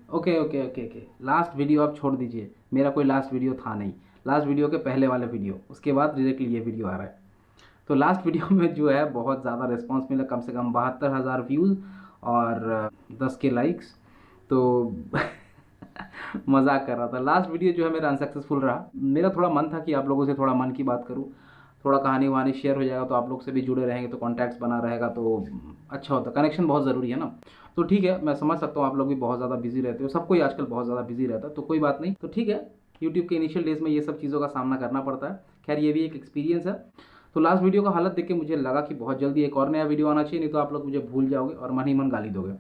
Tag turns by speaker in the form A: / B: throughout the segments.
A: Okay okay okay okay, last video आप छोड़ दीजिए, मेरा कोई लास्ट वीडियो था नहीं। लास्ट वीडियो के पहले वाले वीडियो, उसके बाद डायरेक्टली ये वीडियो आ रहा है। तो लास्ट वीडियो में जो है बहुत ज़्यादा रिस्पांस मिला, कम से कम 72,000 व्यूज़ और 10 के लाइक्स। तो मजाक कर रहा था। लास्ट वीडियो जो है मेरा अनसक्सेसफुल रहा। मेरा थोड़ा मन था कि आप लोगों से थोड़ा मन की बात करूं, थोड़ा कहानी वहानी शेयर हो जाएगा तो आप लोग से भी जुड़े रहेंगे, तो कॉन्टैक्ट्स बना रहेगा तो अच्छा होता। कनेक्शन बहुत ज़रूरी है ना। तो ठीक है, मैं समझ सकता हूँ आप लोग भी बहुत ज़्यादा बिजी रहते हो, सबको ही आजकल बहुत ज़्यादा बिजी रहता है, तो कोई बात नहीं। तो ठीक है, यूट्यूब के इनिशियल डेज में ये सब चीज़ों का सामना करना पड़ता है। खैर ये भी एक एक्सपीरियंस है। तो लास्ट वीडियो का हालत देख के मुझे लगा कि बहुत जल्दी एक और नया वीडियो आना चाहिए, नहीं तो आप लोग मुझे भूल जाओगे और मन ही मन गाली दोगे।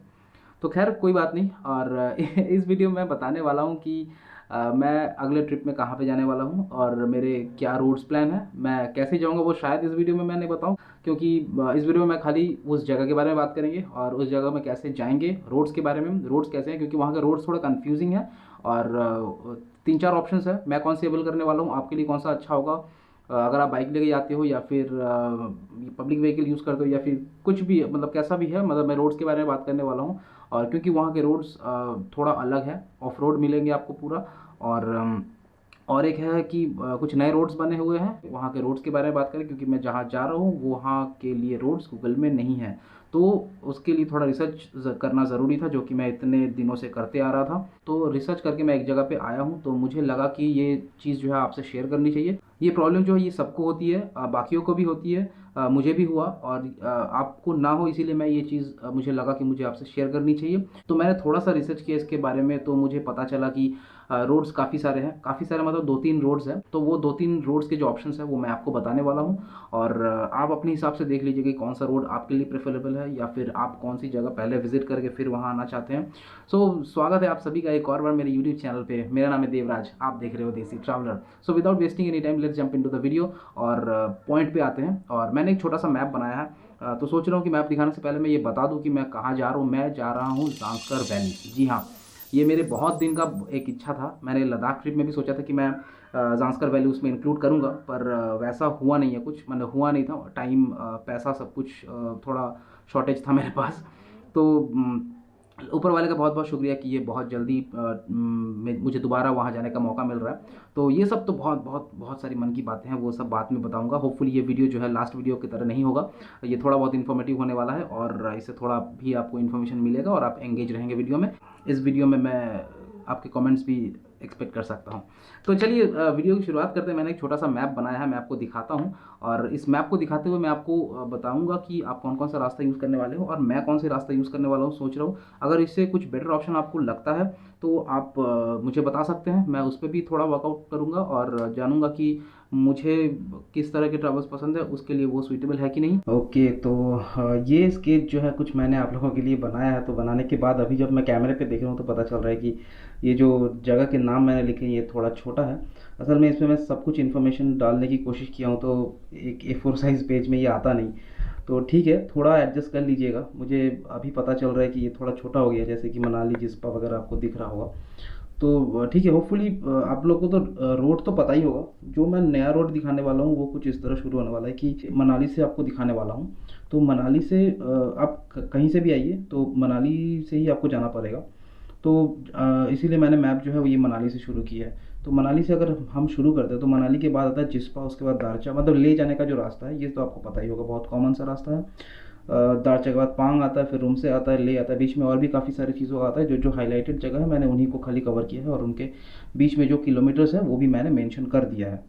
A: तो खैर कोई बात नहीं। और इस वीडियो में बताने वाला हूँ कि मैं अगले ट्रिप में कहाँ पे जाने वाला हूँ और मेरे क्या रूट्स प्लान है। मैं कैसे जाऊँगा वो शायद इस वीडियो में मैं नहीं बताऊँ, क्योंकि इस वीडियो में मैं खाली उस जगह के बारे में बात करेंगे और उस जगह में कैसे जाएंगे, रोड्स के बारे में, रोड्स कैसे हैं, क्योंकि वहाँ के रोड्स थोड़ा कन्फ्यूजिंग है। और 3-4 ऑप्शंस है, मैं कौन से अवेल करने वाला हूँ, आपके लिए कौन सा अच्छा होगा। अगर आप बाइक लेके जाते हो या फिर पब्लिक व्हीकल यूज़ करते हो या फिर कुछ भी, मतलब कैसा भी है, मतलब मैं रोड्स के बारे में बात करने वाला हूँ। और क्योंकि वहाँ के रोड्स थोड़ा अलग है, ऑफ रोड मिलेंगे आपको पूरा। और और एक है कि कुछ नए रोड्स बने हुए हैं, वहाँ के रोड्स के बारे में बात करें, क्योंकि मैं जहाँ जा रहा हूँ वहाँ के लिए रोड्स गूगल में नहीं है। तो उसके लिए थोड़ा रिसर्च करना ज़रूरी था, जो कि मैं इतने दिनों से करते आ रहा था। तो रिसर्च करके मैं एक जगह पे आया हूँ, तो मुझे लगा कि ये चीज़ जो है आपसे शेयर करनी चाहिए। ये प्रॉब्लम जो है ये सबको होती है, बाकियों को भी होती है, मुझे भी हुआ और आपको ना हो, इसीलिए मैं ये चीज़ मुझे लगा कि मुझे आपसे शेयर करनी चाहिए। तो मैंने थोड़ा सा रिसर्च किया इसके बारे में, तो मुझे पता चला कि रोड्स काफ़ी सारे हैं, काफ़ी सारे मतलब 2-3 रोड्स हैं। तो वो 2-3 रोड्स के जो ऑप्शंस हैं वो मैं आपको बताने वाला हूँ। और आप अपने हिसाब से देख लीजिए कि कौन सा रोड आपके लिए प्रेफरेबल है, या फिर आप कौन सी जगह पहले विजिट करके फिर वहाँ आना चाहते हैं। सो स्वागत है आप सभी का एक और बार मेरे यूट्यूब चैनल पे। मेरा नाम है देवराज, आप देख रहे हो देसी traveller. So without wasting any time, let's jump into the video और पॉइंट पे आते हैं। और मैंने एक छोटा सा मैप बनाया है, तो सोच रहा हूँ कि मैप दिखाने से पहले मैं ये बता दूँ कि मैं कहाँ जा रहा हूँ। मैं जा रहा हूँ जांस्कर वैली। जी हाँ, ये मेरे बहुत दिन का एक इच्छा था। मैंने लद्दाख ट्रिप में भी सोचा था कि मैं जांस्कर वैली उसमें इंक्लूड करूँगा, पर वैसा हुआ नहीं है कुछ, मतलब हुआ नहीं था, टाइम पैसा सब कुछ थोड़ा शॉर्टेज था मेरे पास। तो ऊपर वाले का बहुत बहुत शुक्रिया कि ये बहुत जल्दी मुझे दोबारा वहाँ जाने का मौका मिल रहा है। तो ये सब तो बहुत बहुत बहुत सारी मन की बातें हैं, वो सब बाद में बताऊंगा। होपफुली ये वीडियो जो है लास्ट वीडियो की तरह नहीं होगा, ये थोड़ा बहुत इन्फॉर्मेटिव होने वाला है और इससे थोड़ा भी आपको इन्फॉर्मेशन मिलेगा और आप एंगेज रहेंगे वीडियो में। इस वीडियो में मैं आपके कमेंट्स भी एक्सपेक्ट कर सकता हूँ। तो चलिए वीडियो की शुरुआत करते हैं। मैंने एक छोटा सा मैप बनाया है, मैं आपको दिखाता हूँ। और इस मैप को दिखाते हुए मैं आपको बताऊंगा कि आप कौन कौन सा रास्ता यूज़ करने वाले हो और मैं कौन से रास्ता यूज़ करने वाला हूँ, सोच रहा हूँ। अगर इससे कुछ बेटर ऑप्शन आपको लगता है तो आप मुझे बता सकते हैं, मैं उस पर भी थोड़ा वर्कआउट करूँगा और जानूंगा कि मुझे किस तरह के ट्रैवल्स पसंद है, उसके लिए वो सूटेबल है कि नहीं। ओके, तो ये स्केच जो है कुछ मैंने आप लोगों के लिए बनाया है। तो बनाने के बाद अभी जब मैं कैमरे पे देख रहा हूँ तो पता चल रहा है कि ये जो जगह के नाम मैंने लिखे हैं ये थोड़ा छोटा है। असल में इसमें मैं सब कुछ इन्फॉर्मेशन डालने की कोशिश किया हूँ, तो एक A4 साइज़ पेज में ये आता नहीं। तो ठीक है, थोड़ा एडजस्ट कर लीजिएगा। मुझे अभी पता चल रहा है कि ये थोड़ा छोटा हो गया, जैसे कि मनाली जिस्पा वगैरह आपको दिख रहा होगा। तो ठीक है, होपफुली आप लोग को तो रोड तो पता ही होगा। जो मैं नया रोड दिखाने वाला हूँ वो कुछ इस तरह शुरू होने वाला है कि मनाली से आपको दिखाने वाला हूँ। तो मनाली से आप कहीं से भी आइए तो मनाली से ही आपको जाना पड़ेगा। तो इसीलिए मैंने मैप जो है वो ये मनाली से शुरू किया है। तो मनाली से अगर हम शुरू करते हैं तो मनाली के बाद आता है जिस्पा, उसके बाद दारचा, मतलब ले जाने का जो रास्ता है ये तो आपको पता ही होगा, बहुत कॉमन सा रास्ता है। दारचा के बाद पांग आता है, फिर रूमसे आता है, ले आता है, बीच में और भी काफ़ी सारी चीज़ों का आता है। जो जो हाईलाइटेड जगह है मैंने उन्हीं को खाली कवर किया है और उनके बीच में जो किलोमीटर्स है वो भी मैंने मेंशन कर दिया है।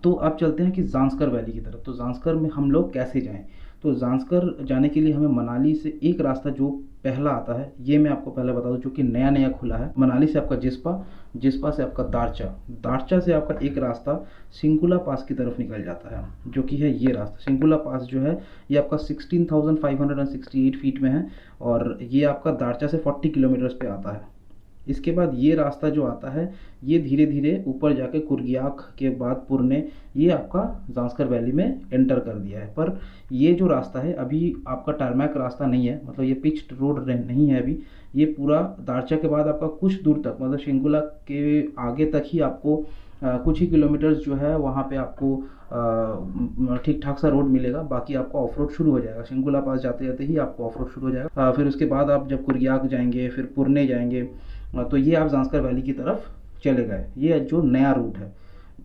A: तो अब चलते हैं कि जांस्कर वैली की तरफ। तो जांस्कर में हम लोग कैसे जाएं? तो जांस्कर जाने के लिए हमें मनाली से एक रास्ता जो पहला आता है, ये मैं आपको पहले बता दूं, जो कि नया नया खुला है। मनाली से आपका जिस्पा, जिस्पा से आपका दारचा, दारचा से आपका एक रास्ता सिंकुला पास की तरफ निकल जाता है, जो कि है ये रास्ता। सिंकुला पास जो है ये आपका 16,568 फीट में है और ये आपका दारचा से 40 किलोमीटर्स पे आता है। इसके बाद ये रास्ता जो आता है ये धीरे धीरे ऊपर जाके कुर्गियाक के बाद पुरने ये आपका जांस्कर वैली में एंटर कर दिया है। पर ये जो रास्ता है अभी आपका टारमैक रास्ता नहीं है, मतलब ये पिच्ड रोड नहीं है अभी। ये पूरा दारचा के बाद आपका कुछ दूर तक, मतलब शिंकुला के आगे तक ही आपको कुछ ही किलोमीटर्स जो है वहाँ पे आपको ठीक ठाक सा रोड मिलेगा, बाकी आपका ऑफ रोड शुरू हो जाएगा। शिंगुला पास जाते जाते ही आपको ऑफ रोड शुरू हो जाएगा। फिर उसके बाद आप जब कुरियाक जाएंगे, फिर पुरने जाएंगे, तो ये आप जांस्कर वैली की तरफ चले गए। ये जो नया रूट है।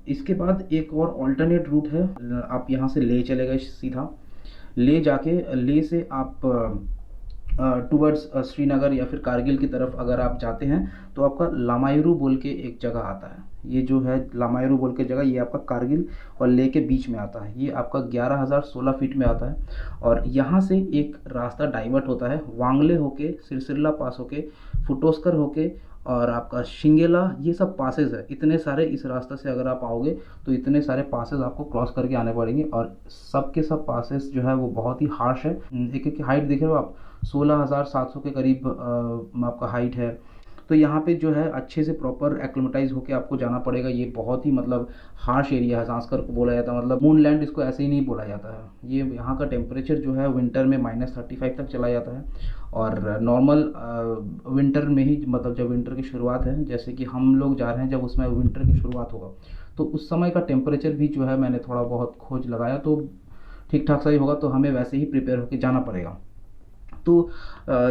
A: इसके बाद एक और ऑल्टरनेट रूट है, आप यहाँ से ले चले गए सीधा, ले जाके ले से आप टूवर्ड्स श्रीनगर या फिर कारगिल की तरफ अगर आप जाते हैं तो आपका लामायूरू बोल के एक जगह आता है। ये जो है लामायूरू बोल के जगह, ये आपका कारगिल और लेह के बीच में आता है। ये आपका 11,016 फीट में आता है और यहाँ से एक रास्ता डाइवर्ट होता है वांगले होके, सिरसिल्ला पास होके, फुटोस्कर होके और आपका शिंगेला। ये सब पासेस है, इतने सारे इस रास्ते से अगर आप आओगे तो इतने सारे पासेस आपको क्रॉस करके आने पड़ेंगे और सब के सब पासेस जो है वो बहुत ही हार्श है। एक एक हाइट देख रहे हो आप, 16,700 के करीब आपका हाइट है। तो यहाँ पे जो है अच्छे से प्रॉपर एक्लिमेटाइज होके आपको जाना पड़ेगा। ये बहुत ही मतलब हार्श एरिया है, जांस्कर को बोला जाता है, मतलब मूनलैंड इसको ऐसे ही नहीं बोला जाता है। ये यहाँ का टेम्परेचर जो है विंटर में -35 तक चला जाता है और नॉर्मल विंटर में ही, मतलब जब विंटर की शुरुआत है, जैसे कि हम लोग जा रहे हैं जब उसमें विंटर की शुरुआत होगा तो उस समय का टेम्परेचर भी जो है मैंने थोड़ा बहुत खोज लगाया तो ठीक ठाक सही होगा, तो हमें वैसे ही प्रिपेयर होकर जाना पड़ेगा। तो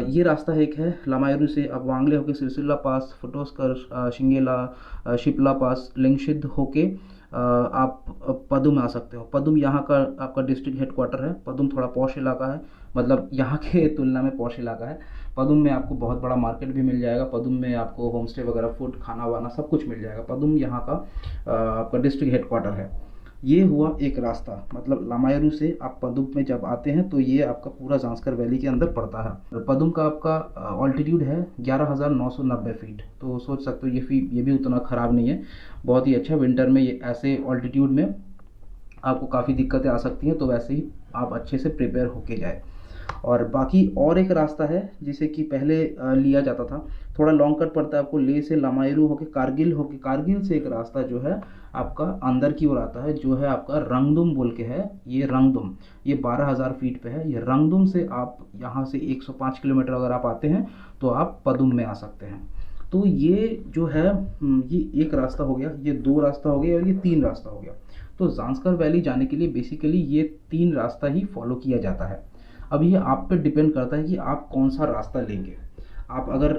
A: ये रास्ता एक है लामायूरू से अब वांगले होके सिरसिल्ला पास, फुटोस्कर, शिंगेला, शिप्ला पास, लिंगशिद होके आप पदुम आ सकते हो। पदुम यहाँ का आपका डिस्ट्रिक्ट हेडक्वार्टर है। पदुम थोड़ा पॉश इलाका है, मतलब यहाँ के तुलना में पॉश इलाका है। पदुम में आपको बहुत बड़ा मार्केट भी मिल जाएगा। पदुम में आपको होम स्टे वगैरह, फूड, खाना वाना सब कुछ मिल जाएगा। पदुम यहाँ का आपका डिस्ट्रिक्ट हेडक्वार्टर है। ये हुआ एक रास्ता, मतलब लामायूरू से आप पदुम में जब आते हैं तो ये आपका पूरा जांस्कर वैली के अंदर पड़ता है। पदुम का आपका ऑल्टीट्यूड है 11,990 फीट, तो सोच सकते हो ये भी उतना ख़राब नहीं है, बहुत ही अच्छा। विंटर में ये ऐसे ऑल्टीट्यूड में आपको काफ़ी दिक्कतें आ सकती हैं, तो वैसे ही आप अच्छे से प्रिपेयर होके जाए। और बाकी और एक रास्ता है जिसे कि पहले लिया जाता था, थोड़ा लॉन्ग कट पड़ता है आपको, ले से लामायूरू होके कारगिल से एक रास्ता जो है आपका अंदर की ओर आता है, जो है आपका रंगदुम बोल के है। ये रंगदुम, ये 12,000 फीट पे है। ये रंगदुम से आप यहाँ से 105 किलोमीटर अगर आप आते हैं तो आप पदुम में आ सकते हैं। तो ये जो है ये एक रास्ता हो गया, ये 2 रास्ता हो गया और ये 3 रास्ता हो गया। तो जांस्कर वैली जाने के लिए बेसिकली ये 3 रास्ता ही फॉलो किया जाता है। अब ये आप पे डिपेंड करता है कि आप कौन सा रास्ता लेंगे। आप अगर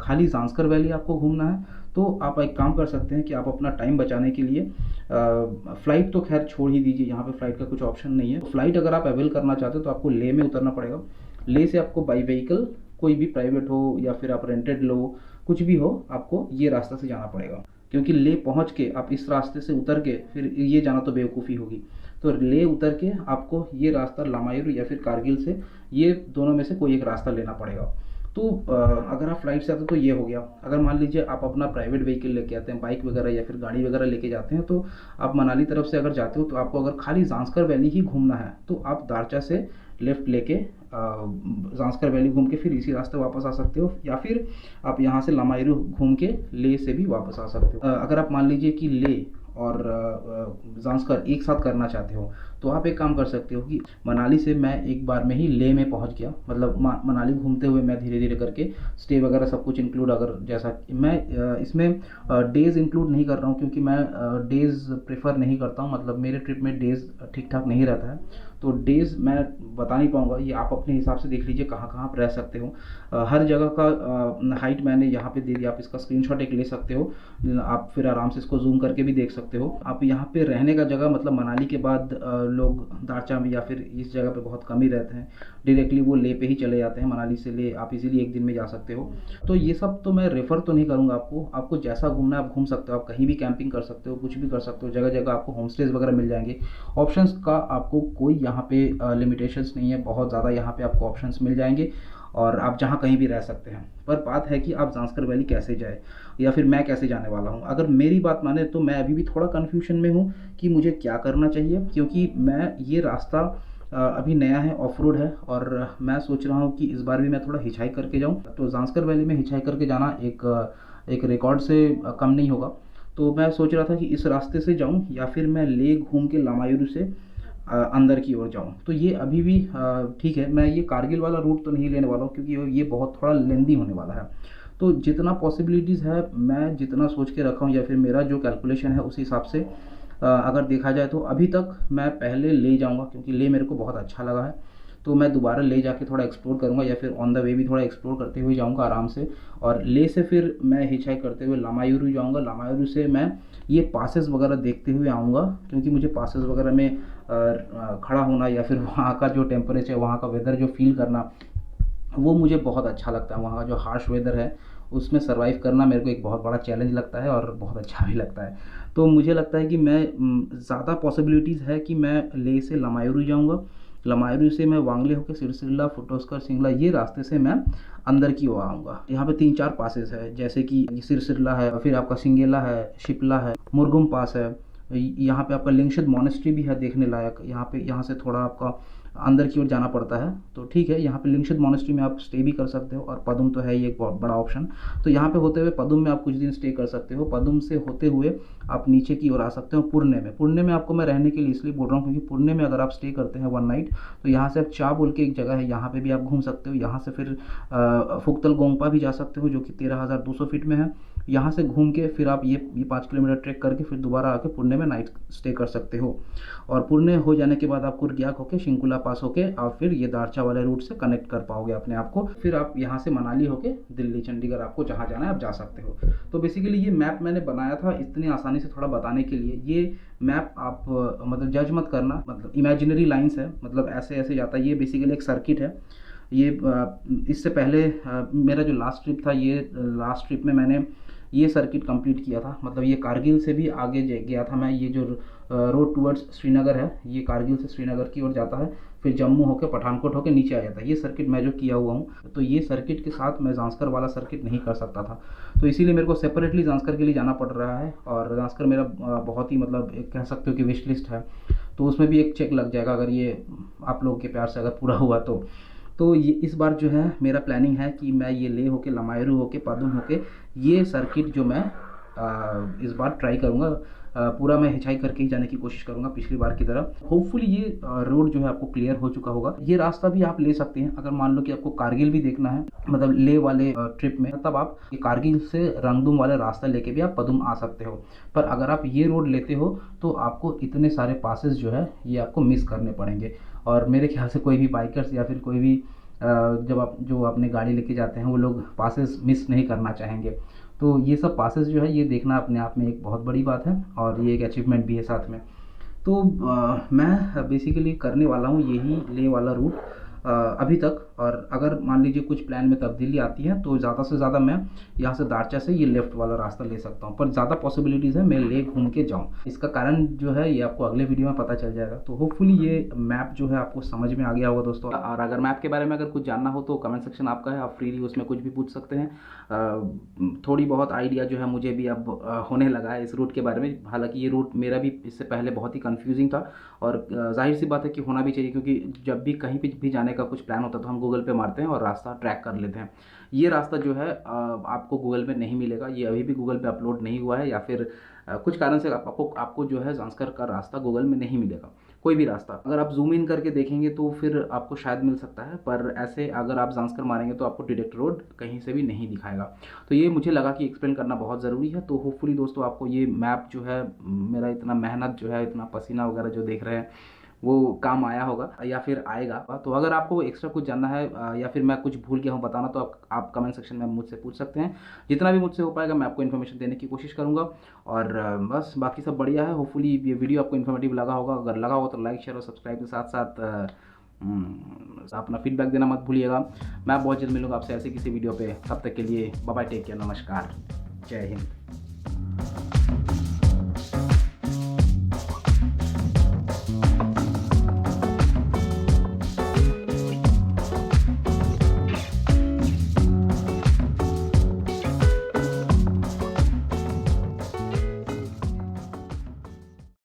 A: खाली जांस्कर वैली आपको घूमना है तो आप एक काम कर सकते हैं कि आप अपना टाइम बचाने के लिए फ़्लाइट तो खैर छोड़ ही दीजिए, यहाँ पे फ़्लाइट का कुछ ऑप्शन नहीं है। फ़्लाइट अगर आप अवेल करना चाहते हो तो आपको लेह में उतरना पड़ेगा। लेह से आपको बाई व्हीकल, कोई भी प्राइवेट हो या फिर आप रेंटेड लो, कुछ भी हो, आपको ये रास्ता से जाना पड़ेगा। क्योंकि लेह पहुँच के आप इस रास्ते से उतर के फिर ये जाना तो बेवकूफ़ी होगी। तो लेह उतर के आपको ये रास्ता लामायूरू या फिर कारगिल से, ये दोनों में से कोई एक रास्ता लेना पड़ेगा। तो अगर आप फ्लाइट से आते हो तो ये हो गया। अगर मान लीजिए आप अपना प्राइवेट व्हीकल लेके आते हैं, बाइक वगैरह या फिर गाड़ी वगैरह लेके जाते हैं, तो आप मनाली तरफ से अगर जाते हो तो आपको अगर खाली जांस्कर वैली ही घूमना है तो आप दारचा से लेफ़्ट लेके जांस्कर वैली घूम के फिर इसी रास्ते वापस आ सकते हो, या फिर आप यहाँ से लामायूरू घूम के लेह से भी वापस आ सकते हो। अगर आप मान लीजिए कि लेह और जांस्कर एक साथ करना चाहते हो तो आप एक काम कर सकते हो कि मनाली से मैं एक बार में ही लेह में पहुंच गया, मतलब मनाली घूमते हुए मैं धीरे धीरे करके स्टे वगैरह सब कुछ इंक्लूड, अगर जैसा मैं इसमें डेज़ इंक्लूड नहीं कर रहा हूं क्योंकि मैं डेज़ प्रेफर नहीं करता हूं, मतलब मेरे ट्रिप में डेज़ ठीक ठाक नहीं रहता है, तो डेज़ मैं बता नहीं पाऊंगा। ये आप अपने हिसाब से देख लीजिए कहाँ कहाँ आप रह सकते हो। हर जगह का हाइट मैंने यहाँ पे दे दिया, आप इसका स्क्रीनशॉट एक ले सकते हो, आप फिर आराम से इसको जूम करके भी देख सकते हो। आप यहाँ पे रहने का जगह, मतलब मनाली के बाद लोग दारचा में या फिर इस जगह पे बहुत कम ही रहते हैं, डायरेक्टली वो लेह पे ही चले जाते हैं। मनाली से लेह आप इजीली एक दिन में जा सकते हो। तो ये सब तो मैं रेफ़र तो नहीं करूँगा आपको जैसा घूमना है आप घूम सकते हो, आप कहीं भी कैंपिंग कर सकते हो, कुछ भी कर सकते हो, जगह जगह आपको होम स्टेज वगैरह मिल जाएंगे। ऑप्शंस का आपको कोई यहाँ पे लिमिटेशंस नहीं है, बहुत ज़्यादा यहाँ पे आपको ऑप्शंस मिल जाएंगे और आप जहाँ कहीं भी रह सकते हैं। पर बात है कि आप जांस्कर वैली कैसे जाए या फिर मैं कैसे जाने वाला हूँ। अगर मेरी बात माने तो मैं अभी भी थोड़ा कन्फ्यूजन में हूँ कि मुझे क्या करना चाहिए, क्योंकि मैं ये रास्ता अभी नया है, ऑफ रोड है, और मैं सोच रहा हूँ कि इस बार भी मैं थोड़ा हिचहाइक करके जाऊँ। तो जांस्कर वैली में हिचहाइक करके जाना एक रिकॉर्ड से कम नहीं होगा। तो मैं सोच रहा था कि इस रास्ते से जाऊँ या फिर मैं लेह घूम के लामायूरू से अंदर की ओर जाऊँ। तो ये अभी भी ठीक है, मैं ये कारगिल वाला रूट तो नहीं लेने वाला हूँ क्योंकि ये बहुत थोड़ा लेंदी होने वाला है। तो जितना पॉसिबिलिटीज़ है, मैं जितना सोच के रखा हूँ या फिर मेरा जो कैलकुलेशन है उस हिसाब से अगर देखा जाए तो अभी तक मैं पहले ले जाऊँगा, क्योंकि ले मेरे को बहुत अच्छा लगा है। तो मैं दोबारा ले जाके थोड़ा एक्सप्लोर करूँगा या फिर ऑन द वे भी थोड़ा एक्सप्लोर करते हुए जाऊँगा आराम से। और ले से फिर मैं हिचहाइक करते हुए लामायूरू जाऊँगा। लामायूरू से मैं ये पासेस वगैरह देखते हुए आऊँगा, क्योंकि मुझे पासेस वगैरह में खड़ा होना या फिर वहाँ का जो टेम्परेचर, वहाँ का वेदर जो फील करना, वो मुझे बहुत अच्छा लगता है। वहाँ का जो हार्श वेदर है उसमें सर्वाइव करना मेरे को एक बहुत बड़ा चैलेंज लगता है और बहुत अच्छा भी लगता है। तो मुझे लगता है कि मैं ज़्यादा पॉसिबिलिटीज़ है कि मैं ले से लामायूरू जाऊँगा, लामायूरू से मैं वांगले होकर सिरसिल्ला, फुटोस्कर, सिंगला, ये रास्ते से मैं अंदर की ओर आऊँगा। यहाँ पे 3-4 पासेस है, जैसे कि सिरसिल्ला है, फिर आपका सिंगेला है, शिपला है, मुरगुम पास है। यहाँ पे आपका लिंगशित मॉनेस्ट्री भी है देखने लायक। यहाँ से थोड़ा आपका अंदर की ओर जाना पड़ता है, तो ठीक है, यहाँ पे लिंगशित मॉनेस्ट्री में आप स्टे भी कर सकते हो। और पदुम तो है ही एक बहुत बड़ा ऑप्शन। तो यहाँ पे होते हुए पदुम में आप कुछ दिन स्टे कर सकते हो। पदुम से होते हुए आप नीचे की ओर आ सकते हो पुरने में। पुरने में आपको मैं रहने के लिए इसलिए बोल रहा हूँ क्योंकि पुरने में अगर आप स्टे करते हैं 1 नाइट, तो यहाँ से आप चा बोल के एक जगह है, यहाँ पे भी आप घूम सकते हो। यहाँ से फिर फुक्तल गोंगपा भी जा सकते हो, जो कि 13,200 फीट में है। यहाँ से घूम के फिर आप ये 5 किलोमीटर ट्रैक करके फिर दोबारा आके पुणे में नाइट स्टे कर सकते हो। और पुणे हो जाने के बाद आप कुर्गियाक होके, शिंकुला पास होके आप फिर ये दारचा वाले रूट से कनेक्ट कर पाओगे अपने आप को। फिर आप यहाँ से मनाली होके दिल्ली, चंडीगढ़, आपको जहाँ जाना है आप जा सकते हो। तो बेसिकली ये मैप मैंने बनाया था इतनी आसानी से थोड़ा बताने के लिए। ये मैप आप मतलब जज मत करना, मतलब इमेजिनरी लाइन्स है, मतलब ऐसे ऐसे जाता है। ये बेसिकली एक सर्किट है। ये इससे पहले मेरा जो लास्ट ट्रिप था, ये लास्ट ट्रिप में मैंने ये सर्किट कंप्लीट किया था। मतलब ये कारगिल से भी आगे गया था मैं। ये जो रोड टूवर्ड्स श्रीनगर है, ये कारगिल से श्रीनगर की ओर जाता है, फिर जम्मू होकर पठानकोट होकर नीचे आ जाता है। ये सर्किट मैं जो किया हुआ हूँ, तो ये सर्किट के साथ मैं जांस्कर वाला सर्किट नहीं कर सकता था, तो इसीलिए मेरे को सेपरेटली जांस्कर के लिए जाना पड़ रहा है। और जांस्कर मेरा बहुत ही मतलब एक कह सकते हो कि विश लिस्ट है, तो उसमें भी एक चेक लग जाएगा अगर ये आप लोगों के प्यार से अगर पूरा हुआ तो ये इस बार जो है मेरा प्लानिंग है कि मैं ये ले होके, लामायूरू होके, पदुम होके, ये सर्किट जो मैं इस बार ट्राई करूँगा। पूरा मैं हिचहाइक करके ही जाने की कोशिश करूँगा पिछली बार की तरह। होपफुली ये रोड जो है आपको क्लियर हो चुका होगा। ये रास्ता भी आप ले सकते हैं अगर मान लो कि आपको कारगिल भी देखना है, मतलब ले वाले ट्रिप में, तब आप ये कारगिल से रंगदुम वाला रास्ता लेके भी आप पदुम आ सकते हो। पर अगर आप ये रोड लेते हो तो आपको इतने सारे पासेस जो है ये आपको मिस करने पड़ेंगे। और मेरे ख्याल से कोई भी बाइकर्स या फिर कोई भी जब आप जो अपने गाड़ी लेके जाते हैं वो लोग पासेस मिस नहीं करना चाहेंगे। तो ये सब पासेस जो है ये देखना अपने आप में एक बहुत बड़ी बात है और ये एक अचीवमेंट भी है साथ में। तो मैं बेसिकली करने वाला हूँ यही ले वाला रूट अभी तक। और अगर मान लीजिए कुछ प्लान में तब्दीली आती है तो ज़्यादा से ज़्यादा मैं यहाँ से दारचा से ये लेफ़्ट वाला रास्ता ले सकता हूँ, पर ज़्यादा पॉसिबिलिटीज़ है मैं ले घूम के जाऊँ। इसका कारण जो है ये आपको अगले वीडियो में पता चल जाएगा। तो होपफुली ये मैप जो है आपको समझ में आ गया होगा दोस्तों। और अगर मैप के बारे में अगर कुछ जानना हो तो कमेंट सेक्शन आपका है, आप फ्रीली उसमें कुछ भी पूछ सकते हैं। थोड़ी बहुत आइडिया जो है मुझे भी अब होने लगा है इस रूट के बारे में। हालांकि ये रूट मेरा भी इससे पहले बहुत ही कन्फ्यूजिंग था और जाहिर सी बात है कि होना भी चाहिए, क्योंकि जब भी कहीं पर भी जाने का कुछ प्लान होता है तो हम गूगल पे मारते हैं और रास्ता ट्रैक कर लेते हैं। ये रास्ता जो है आपको गूगल पे नहीं मिलेगा, ये अभी भी गूगल पे अपलोड नहीं हुआ है, या फिर कुछ कारण से आपको जो है जांस्कर का रास्ता गूगल में नहीं मिलेगा। कोई भी रास्ता अगर आप जूम इन करके देखेंगे तो फिर आपको शायद मिल सकता है, पर ऐसे अगर आप जांस्कर मारेंगे तो आपको डायरेक्ट रोड कहीं से भी नहीं दिखाएगा। तो ये मुझे लगा कि एक्सप्लेन करना बहुत ज़रूरी है। तो होपफुली दोस्तों आपको ये मैप जो है, मेरा इतना मेहनत जो है, इतना पसीना वगैरह जो देख रहे हैं, वो काम आया होगा या फिर आएगा। तो अगर आपको एक्स्ट्रा कुछ जानना है या फिर मैं कुछ भूल गया हूँ बताना, तो आप कमेंट सेक्शन में मुझसे पूछ सकते हैं। जितना भी मुझसे हो पाएगा मैं आपको इन्फॉर्मेशन देने की कोशिश करूँगा। और बस बाकी सब बढ़िया है। होपफुली ये वीडियो आपको इन्फॉर्मेटिव लगा होगा। अगर लगा हो तो लाइक, शेयर और सब्सक्राइब के साथ साथ अपना फीडबैक देना मत भूलिएगा। मैं बहुत जल्द मिलूँगा आपसे ऐसे किसी वीडियो पे। तब तक के लिए बाय बाय, टेक केयर, नमस्कार, जय हिंद।